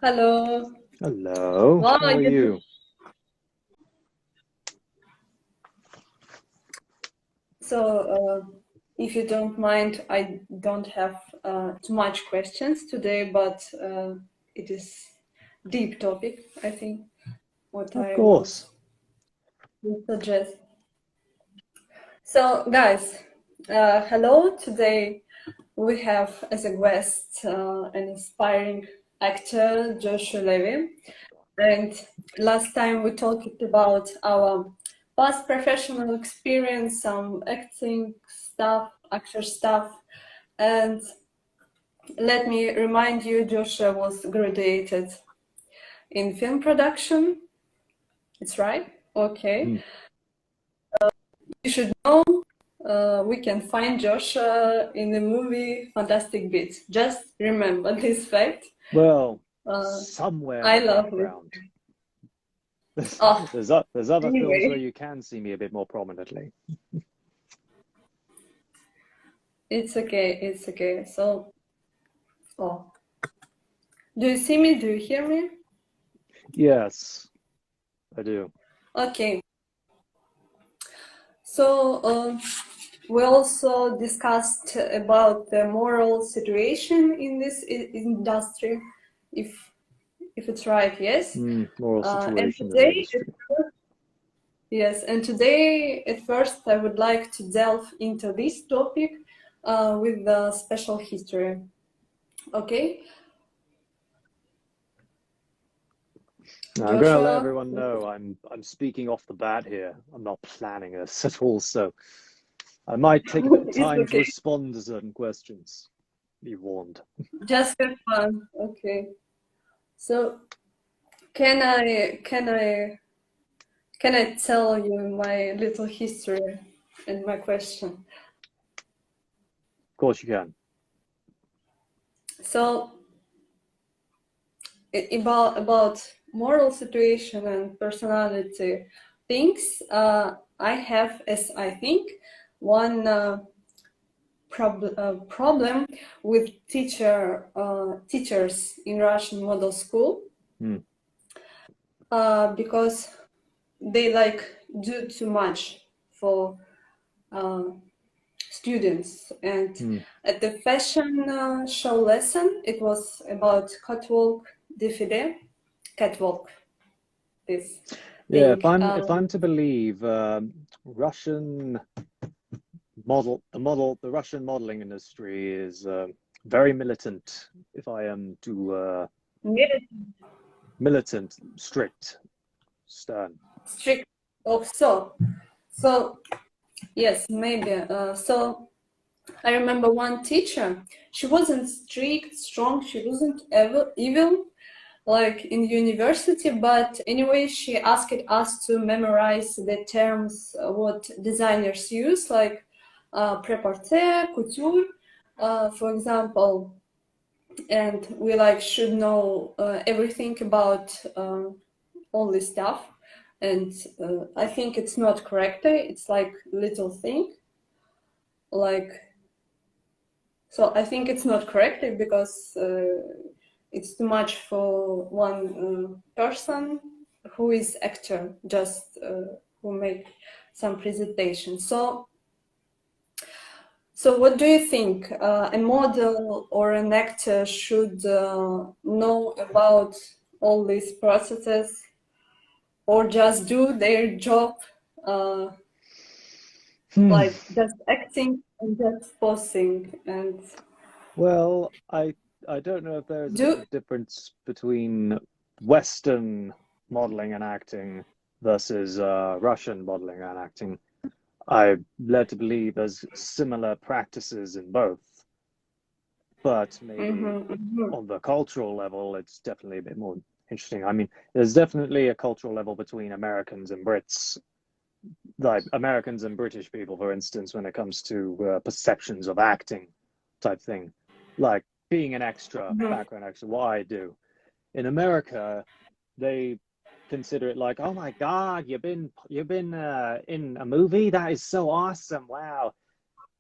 Hello. Hello, Wow, how are you? If you don't mind, I don't have too much questions today, but it is deep topic, I think, what Of I would course. suggest. So, guys, hello. Today we have as a guest an inspiring actor, Joshua Levy. And last time we talked about our past professional experience, some acting stuff, actor stuff. And let me remind you, Joshua was graduated in film production. It's right? Okay. You should know we can find Joshua in the movie Fantastic Beasts. Just remember this fact. Well, somewhere in I the love it. background. Oh, There's other films where anyway, you can see me a bit more prominently. it's okay. It's okay. So, oh, do you see me? Do you hear me? Yes, I do. Okay. So, we also discussed about the moral situation in this industry, if it's right, yes. Moral And situation in the today, industry. yes, and today at first I would like to delve into this topic with the special history. Okay, Now, I'm going to let Joshua. everyone know I'm speaking off the bat here. I'm not planning this at all, so I might take a bit of It's time to okay. respond to certain questions. Be warned. Just have fun. Okay. So can I tell you my little history and my question? Of course you can. So about moral situation and personality things, I have, as I think, one problem with teachers in Russian model school because they do too much for students. And at the fashion show lesson, it was about catwalk défilé, catwalk. This Yeah, thing. if I'm to believe, Russian the Russian modeling industry is very militant. If I am to militant, strict, stern. Strict. Oh, so yes, maybe. So I remember one teacher. She wasn't strict, strong. She wasn't evil, like in university. But anyway, she asked us to memorize the terms what designers use, like prêt-à-porter, couture, for example. And we should know everything about all this stuff. And I think it's not correct. It's like little thing. So I think it's not correct because it's too much for one person who is actor, just who make some presentation. So what do you think? A model or an actor should know about all these processes, or just do their job, like just acting and just posing? And Well, I don't know if there's a bit of difference between Western modeling and acting versus Russian modeling and acting. I'm led to believe there's similar practices in both, but maybe on the cultural level, it's definitely a bit more interesting. I mean, there's definitely a cultural level between Americans and Brits, like Americans and British people, for instance, when it comes to perceptions of acting type thing, like being an extra, background extra, what I do. In America, they consider it like, oh my God, you've been in a movie? That is so awesome. Wow.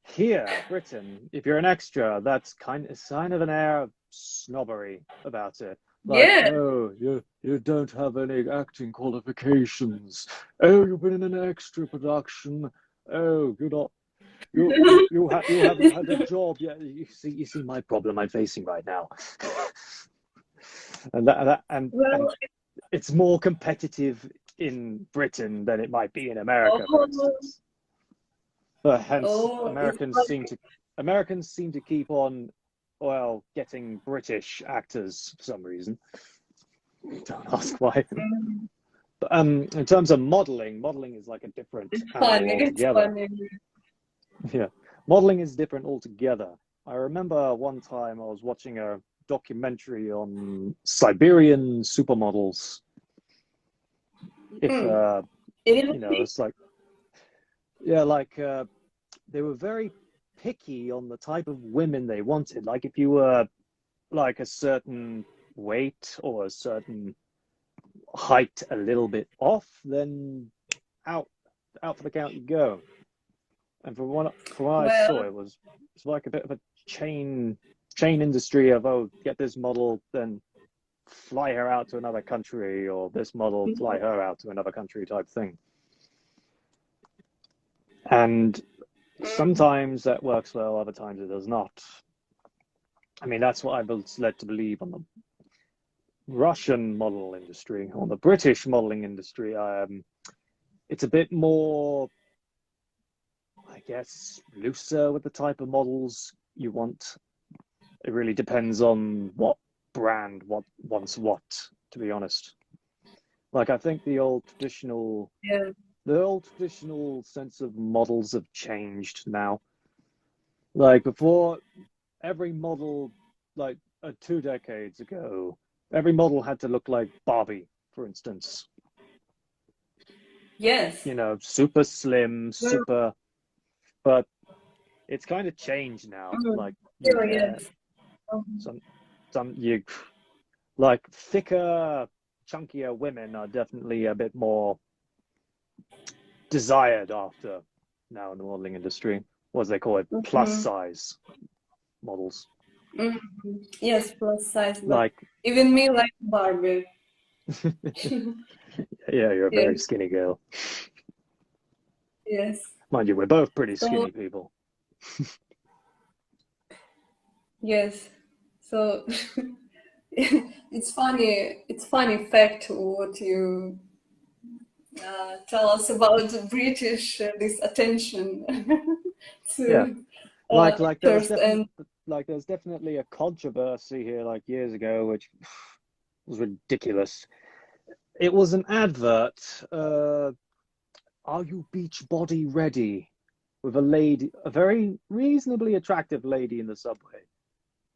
here, Britain, if you're an extra, that's kind of an air of snobbery about it. Like, Yeah. oh, you don't have any acting qualifications. Oh, you've been in an extra production. Oh, you're not. You haven't had a job yet. You see my problem I'm facing right now, and Well, it's more competitive in Britain than it might be in America, for oh, instance. But hence, it's like, Americans seem to keep on, well, getting British actors for some reason. Don't ask why. mm, But, in terms of modeling is like a different it's animal funny. It's altogether. funny. Yeah, modeling is different altogether. I remember one time I was watching a documentary on Siberian supermodels. If Mm. It you know, it's like, yeah, like they were very picky on the type of women they wanted. Like if you were like a certain weight or a certain height a little bit off, then out for the count you go. And from what I saw, Well, it's like a bit of a chain industry of, oh, get this model, then fly her out to another country, or this model fly her out to another country type thing. And sometimes that works well, other times it does not. I mean, that's what I was led to believe on the Russian model industry. On the British modeling industry, it's a bit more, I guess, looser with the type of models you want. It really depends on what brand wants what, to be honest. Like, I think yeah. the old traditional sense of models have changed now. Like before, every model, like 2 decades ago, every model had to look like Barbie, for instance. Yes. You know, super slim, Well, super, but it's kind of changed now. Like you yeah, get yes. Um, some you like thicker, chunkier women are definitely a bit more desired after now in the modeling industry. What do they call it? Plus mhm, size models. mhm. Yes, plus size, but Like, even me like Barbie. yeah, you're a very Yes, skinny girl. yes. Mind you, we're both pretty So skinny people. yes, so it's funny. It's funny fact what you tell us about the British this attention Yeah, to like actors and there's definitely a controversy here like years ago, which was ridiculous. It was an advert. Are you beach body ready? With a lady, a very reasonably attractive lady in the subway.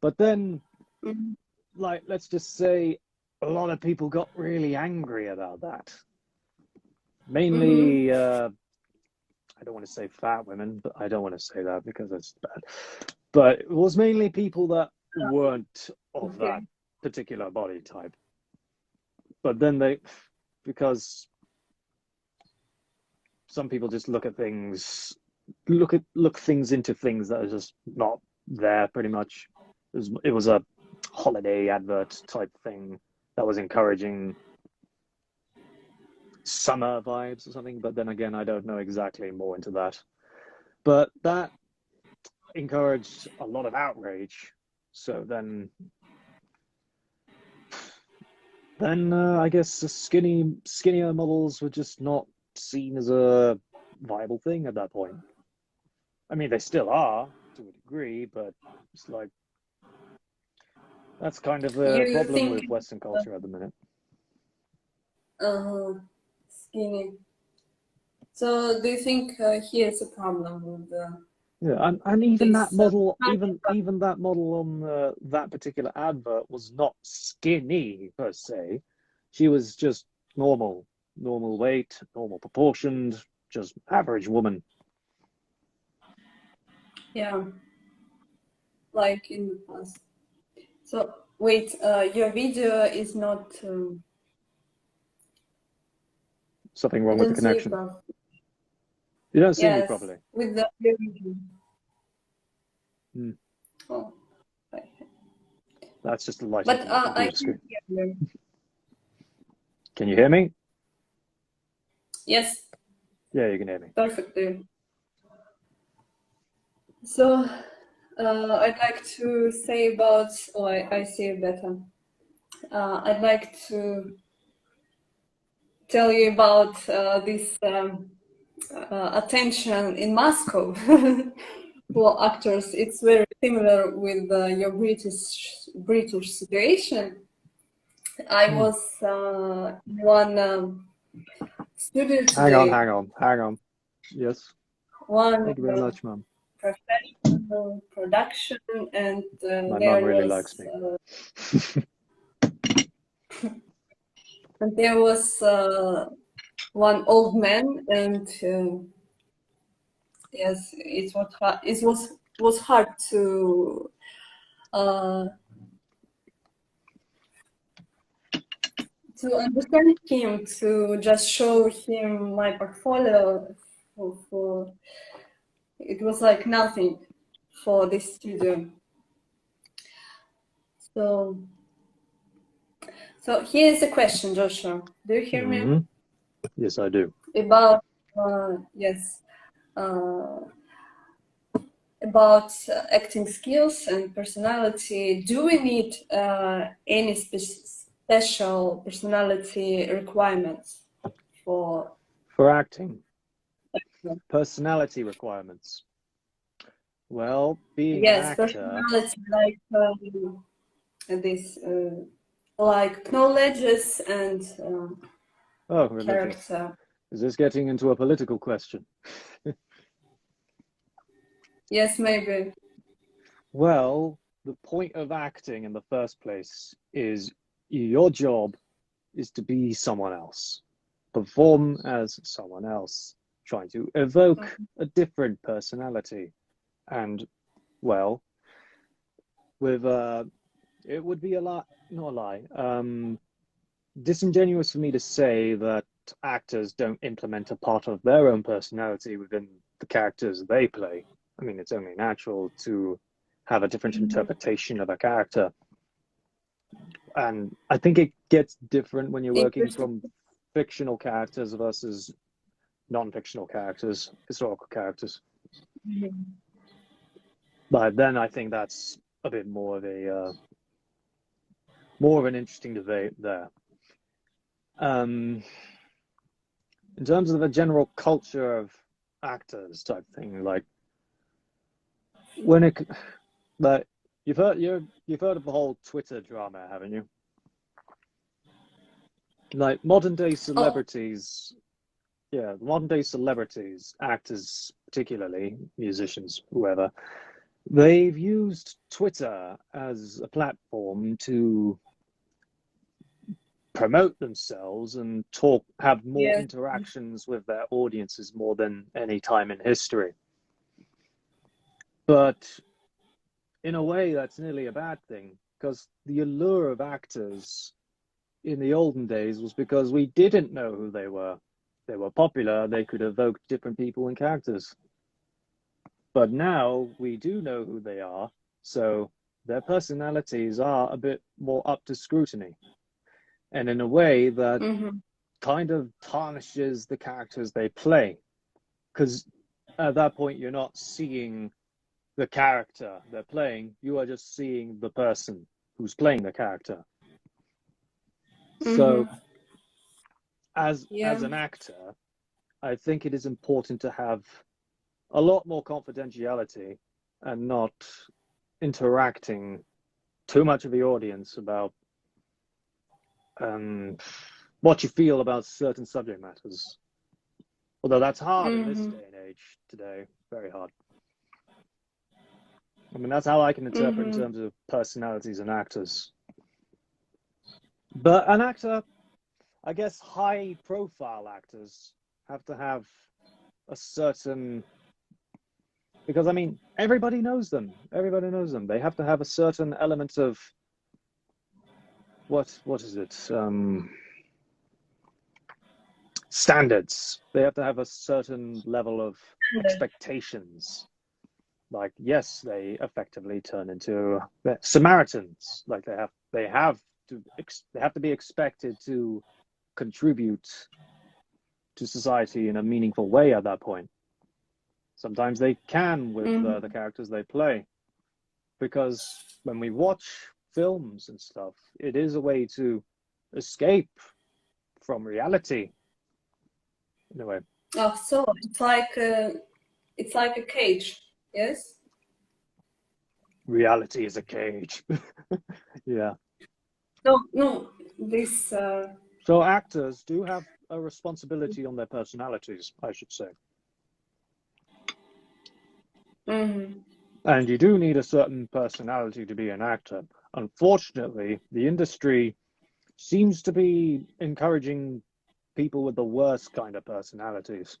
But then, mm, like, let's just say a lot of people got really angry about that. mhm. Mainly, I don't want to say fat women, but I don't want to say that because that's bad. But it was mainly people that weren't of that Okay. particular body type. But then because some people just look at things, look things into things that are just not there. Pretty much, it was a holiday advert type thing that was encouraging summer vibes or something. But then again, I don't know exactly more into that. But that encouraged a lot of outrage. So then I guess the skinnier models were just not seen as a viable thing at that point. I mean, they still are to a degree, but it's like that's kind of the You problem think with Western culture at the minute. uh, skinny? So do you think he has a problem with Yeah, and even that this? model, even that model on that particular advert was not skinny per se. She was just normal weight, normal proportioned, just average woman. Yeah, like in the past. So wait, your video is not. Something I wrong with the don't see you connection. properly. You don't see me Yes, properly. with the your video. Mm. Oh, That's just the light but up on my I computer can screen. hear you. Can you hear me? Yes, Yeah, you can hear me. perfectly. So I'd like to say about, oh, I see it better. I'd like to tell you about this attention in Moscow for actors. It's very similar with your British situation. I was in one studio Hang on, today, hang on, hang on. Yes. one Thank you very much, Mum. professional production, and My mum there really was likes me. and there was one old man, and yes, it was hard uh, to understand him, to just show him my portfolio. For it was like nothing for this studio. So here's a question, Joshua. Do you hear me? Yes, I do. About yes, about acting skills and personality. Do we need any special personality requirements for acting? Personality requirements. Well, being an actor. Personality, like this, like knowledges and character. Is this getting into a political question? Yes, maybe. Well, the point of acting in the first place is your job is to be someone else, perform as someone else, trying to evoke a different personality. And, well, with it would be not a lie, disingenuous for me to say that actors don't implement a part of their own personality within the characters they play. I mean, it's only natural to have a different interpretation of a character. And I think it gets different when you're working from fictional characters versus non-fictional characters, historical characters. But then I think that's a bit more of an interesting debate there. In terms of the general culture of actors type thing, like you've heard of the whole Twitter drama, haven't you? Like modern day celebrities, actors particularly, musicians, whoever, they've used Twitter as a platform to promote themselves and have more interactions with their audiences more than any time in history. But in a way, that's nearly a bad thing, because the allure of actors in the olden days was because we didn't know who they were. They were popular, they could evoke different people and characters. But now we do know who they are, so their personalities are a bit more up to scrutiny. And in a way that kind of tarnishes the characters they play. Because at that point, you're not seeing the character they're playing, you are just seeing the person who's playing the character. So, as an actor, I think it is important to have a lot more confidentiality and not interacting too much with the audience about what you feel about certain subject matters. Although that's hard in this day and age today, very hard. I mean, that's how I can interpret in terms of personalities and actors. But an actor, I guess high-profile actors have to have a certain... Because, I mean, everybody knows them. Everybody knows them. They have to have a certain element of... What is it? Standards. They have to have a certain level of expectations. like, yes, they effectively turn into Samaritans. Like they have to be expected to contribute to society in a meaningful way at that point. Sometimes they can with the characters they play, because when we watch films and stuff, it is a way to escape from reality in a way. Oh, so it's like a cage, yes? Reality is a cage. Yeah. No, this. So actors do have a responsibility on their personalities, I should say. And you do need a certain personality to be an actor. Unfortunately, the industry seems to be encouraging people with the worst kind of personalities,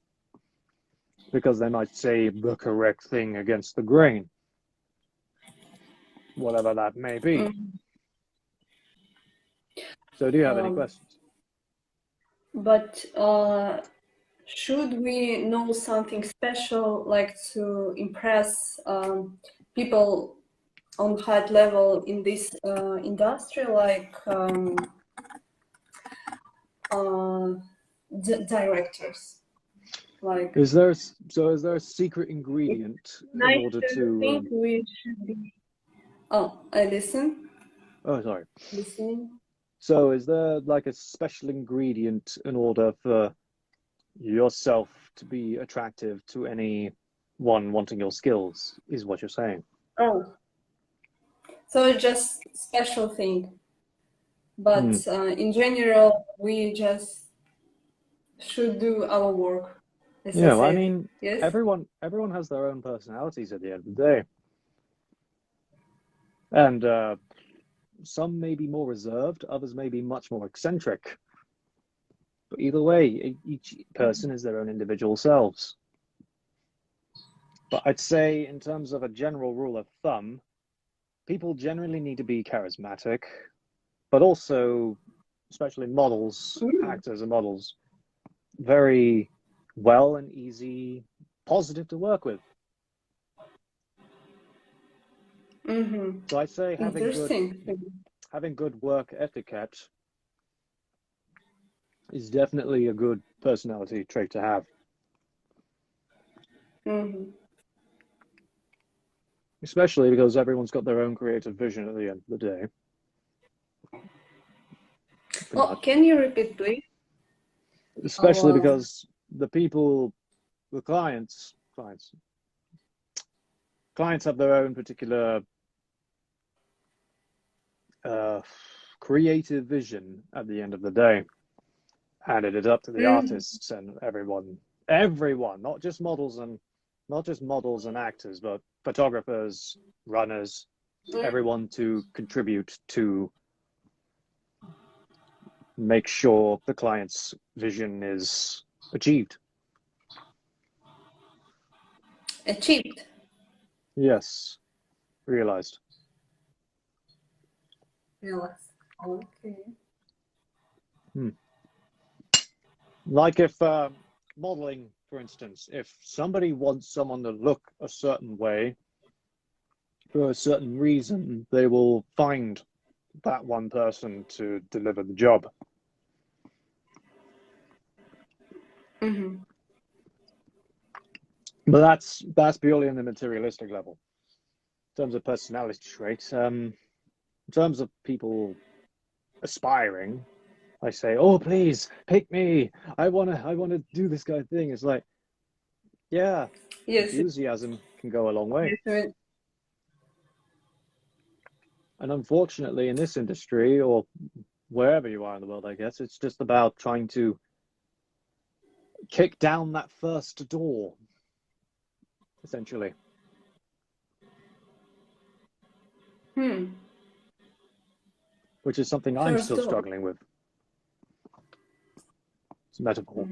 because they might say the correct thing against the grain, whatever that may be. So do you have any questions? But should we know something special, like to impress people on high level in this industry, like directors? Like, is there a secret ingredient in order to? Think we should be. Oh, I listen. Oh, sorry. Listening. So is there like a special ingredient in order for yourself to be attractive to anyone wanting your skills, is what you're saying? Oh, so it's just special thing. But in general, we just should do our work. Yeah, well, I mean, yes? everyone has their own personalities at the end of the day. And some may be more reserved, others may be much more eccentric. But either way, each person is their own individual selves. But I'd say, in terms of a general rule of thumb, people generally need to be charismatic, but also, especially models, actors and models, very well and easy, positive to work with. So I'd say having good work etiquette is definitely a good personality trait to have. Especially because everyone's got their own creative vision at the end of the day. Oh, can you repeat, please? Especially because the clients have their own particular creative vision at the end of the day, and it is up to the artists and everyone, not just models and actors, but photographers, runners, everyone, to contribute to make sure the client's vision is achieved. Yes. Realized. Okay. Like if modeling, for instance, if somebody wants someone to look a certain way for a certain reason, they will find that one person to deliver the job. But that's purely on the materialistic level. In terms of personality traits, in terms of people aspiring, I say, oh, please pick me. I wanna do this kind of thing. It's like, yeah, yes, enthusiasm can go a long way. Yes. And unfortunately, in this industry, or wherever you are in the world, I guess, it's just about trying to kick down that first door, essentially. Which is something I'm still struggling with. It's a metaphor.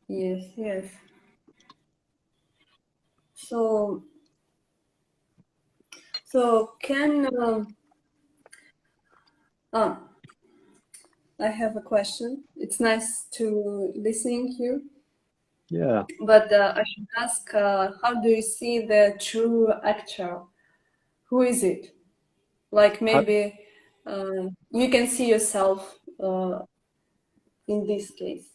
Yes. So can I have a question. It's nice to listen to you. Yeah. But I should ask, how do you see the true actor? Who is it? Like How, maybe you can see yourself in this case.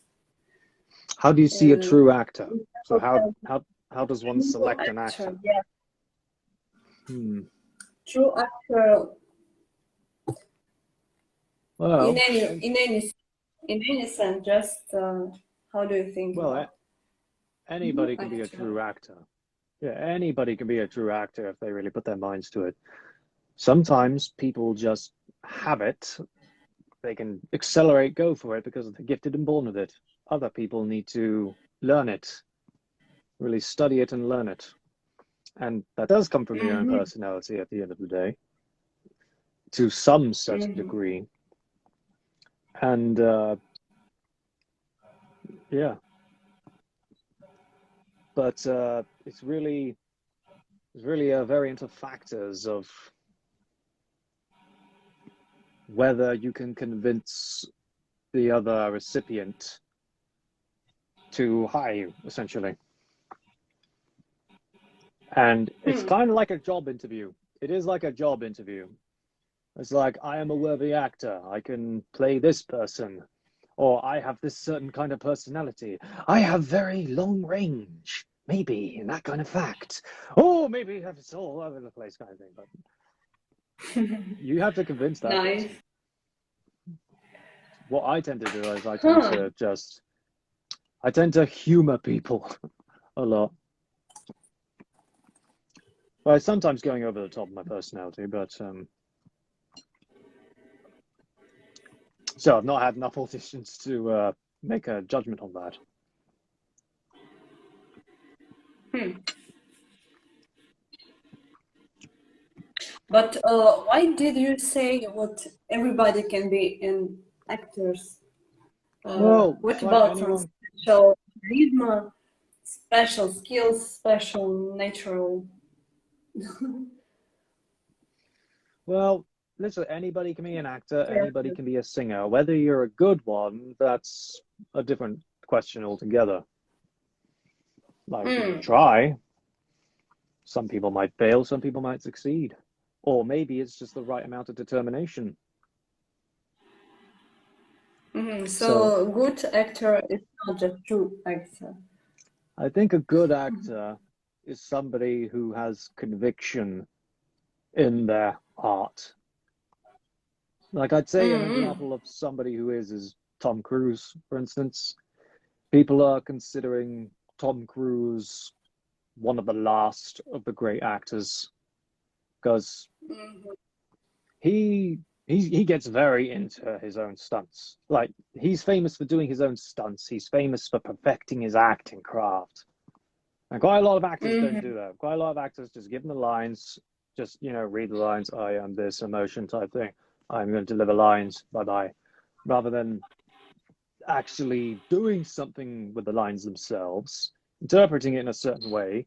how do you see a true actor? So Uh, how does one True select an actor, actor? yeah. Hmm. True actor Well, in any sense. Just how do you think well, about anybody can be a actor? true actor. Yeah, anybody can be a true actor if they really put their minds to it. Sometimes people just have it. They can accelerate, go for it because they're gifted and born with it. Other people need to learn it, really study it and learn it. And that does come from your own Mm-hmm. personality at the end of the day, to some certain Mm-hmm. degree. And yeah, but it's really very into factors of whether you can convince the other recipient to hire you, essentially. And it's kind of like a job interview. It is like a job interview. It's like, I am a worthy actor. I can play this person. Or I have this certain kind of personality. I have very long range. Maybe, in that kind of fact. Oh, maybe it's all over the place kind of thing. But you have to convince that Nice. person. What I tend to do is I tend to humor people a lot. Well, sometimes going over the top of my personality, but so I've not had enough auditions to make a judgment on that. But why did you say what everybody can be in actors? Well, What it's like about some anyone. special charisma, special skills, special natural? Well, listen, anybody can be an actor, anybody character? can be a singer. Whether you're a good one, that's a different question altogether. Like, you can try. Some people might fail, some people might succeed. Or maybe it's just the right amount of determination. So So good actor is not just true actor. I think a good actor is somebody who has conviction in their art. Like, I'd say an example of somebody who is Tom Cruise, for instance. People are considering Tom Cruise one of the last of the great actors because he gets very into his own stunts. Like, he's famous for doing his own stunts. He's famous for perfecting his acting craft. And quite a lot of actors don't do that. Quite a lot of actors just give them the lines, just, read the lines. I am this emotion type thing. I'm going to deliver lines. Bye bye. Rather than actually doing something with the lines themselves, interpreting it in a certain way,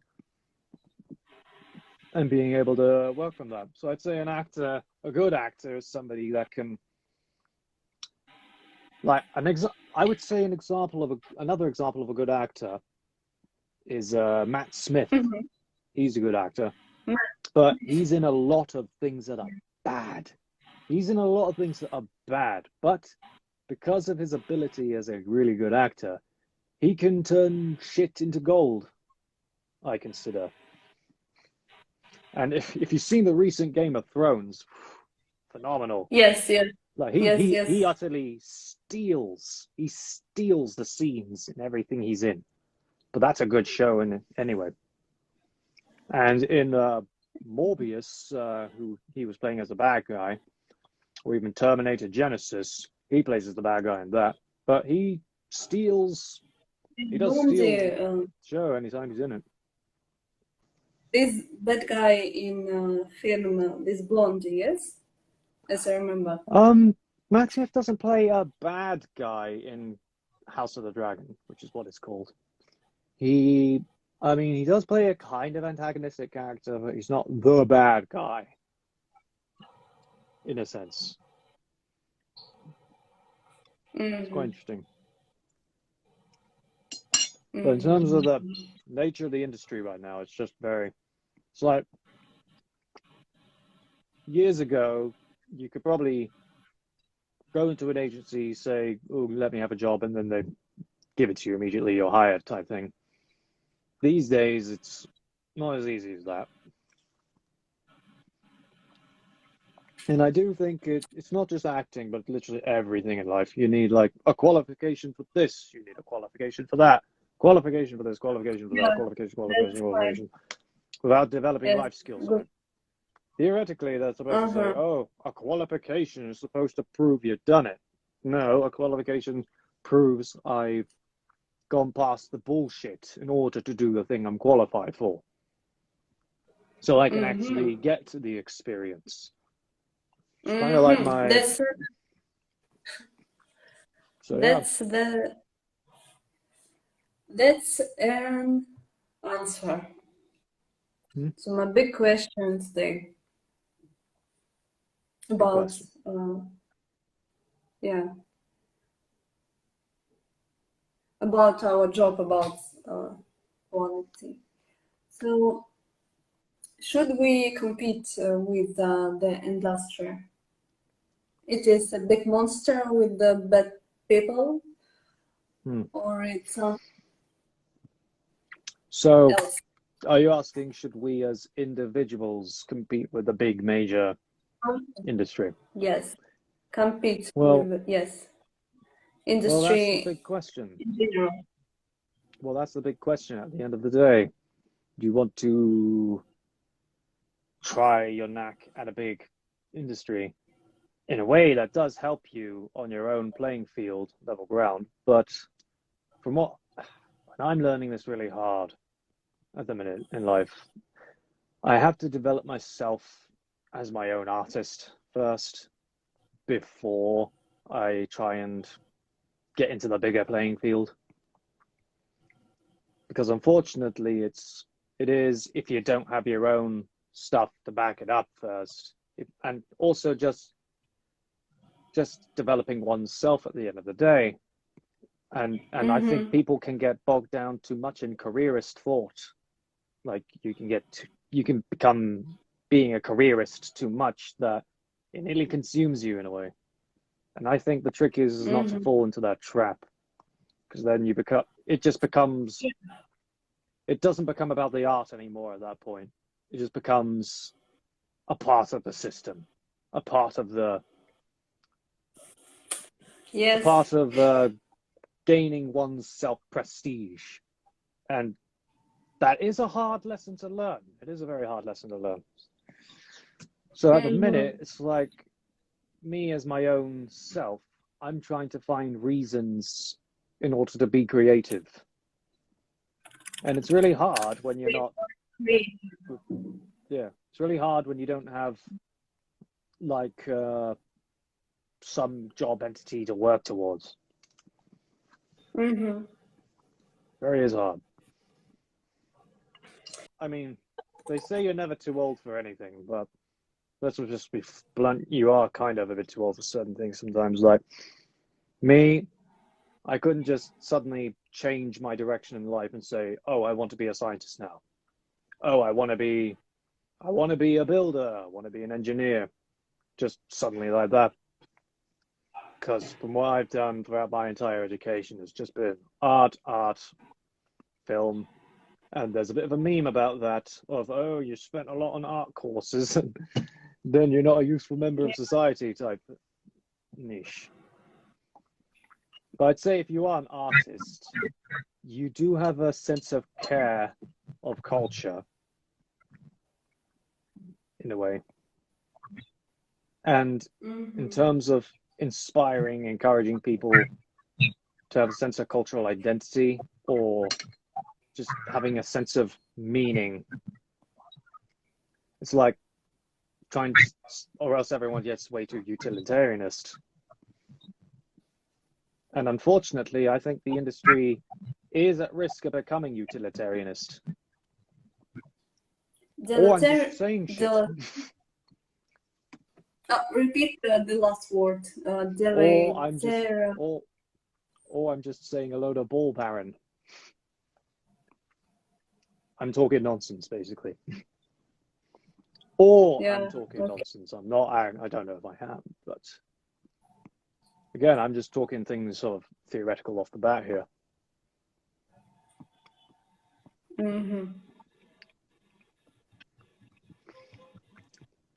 and being able to work from that. So I'd say a good actor is somebody that can, like, I would say another example of a good actor is Matt Smith. He's a good actor, but he's in a lot of things that are bad. He's in a lot of things that are bad, but because of his ability as a really good actor, he can turn shit into gold, I consider. And if you've seen the recent Game of Thrones, phenomenal. Yes, yes. Like, Yes, he yes. utterly steals the scenes in everything he's in. But that's a good show anyway. And in Morbius, who he was playing as a bad guy, or even Terminator Genesis, he plays as the bad guy in that. But he does steal the show anytime he's in it. This bad guy in film, this blondie, yes, as I remember. Matt Smith doesn't play a bad guy in House of the Dragon, which is what it's called. He does play a kind of antagonistic character, but he's not the bad guy, in a sense. It's quite interesting. But in terms of the nature of the industry right now, it's just it's like years ago, you could probably go into an agency, say, oh, let me have a job, and then they give it to you immediately, you're hired type thing. These days, it's not as easy as that. And I do think it's not just acting, but literally everything in life. You need like a qualification for this, you need a qualification for that, qualification for this, qualification for that, qualification, without developing life skills on it. Theoretically, they're supposed to say, oh, a qualification is supposed to prove you've done it. No, a qualification proves I've gone past the bullshit in order to do the thing I'm qualified for. So I can actually get to the experience. It's kind of like my... That's an answer to my big question today about about our job, about quality. So should we compete with the industry? It is a big monster with the bad people, or it's so else? Are you asking, should we as individuals compete with the big major industry? Yes, compete with, yes, industry. Well, that's the big question. In general. Well, that's the big question at the end of the day. Do you want to try your knack at a big industry in a way that does help you on your own playing field, level ground? But from when I'm learning this really hard at the minute in life, I have to develop myself as my own artist first before I try and get into the bigger playing field. Because unfortunately, it is if you don't have your own stuff to back it up first, and also just developing oneself at the end of the day. And I think people can get bogged down too much in careerist thought. Like you can become being a careerist too much that it nearly consumes you in a way. And I think the trick is not to fall into that trap, because then it doesn't become about the art anymore at that point. It just becomes a part of the system, a part of gaining one's self-prestige. And that is a hard lesson to learn. It is a very hard lesson to learn. So at the minute, it's like me as my own self, I'm trying to find reasons in order to be creative. And it's really hard when you're not... Yeah, it's really hard when you don't have like some job entity to work towards. Very is hard. I mean, they say you're never too old for anything, but let's just be blunt. You are kind of a bit too old for certain things sometimes. Like me, I couldn't just suddenly change my direction in life and say, oh, I want to be a scientist now. Oh, I want to be a builder. I want to be an engineer. Just suddenly like that. Because from what I've done throughout my entire education, it's just been art, film. And there's a bit of a meme about that of, oh, you spent a lot on art courses and then you're not a useful member of society type niche. But I'd say if you are an artist, you do have a sense of care of culture in a way. And in terms of inspiring, encouraging people to have a sense of cultural identity or just having a sense of meaning, it's like trying to, or else everyone gets way too utilitarianist. And unfortunately, I think the industry is at risk of becoming utilitarianist. Or I'm just saying shit. Repeat the last word. Or I'm just saying a load of bull, Baron. I'm talking nonsense, basically. Or Yeah. I'm talking Okay. nonsense. I'm not. I don't know if I am, but again, I'm just talking things sort of theoretical off the bat here. Mm-hmm.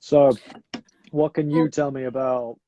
So, what can you tell me about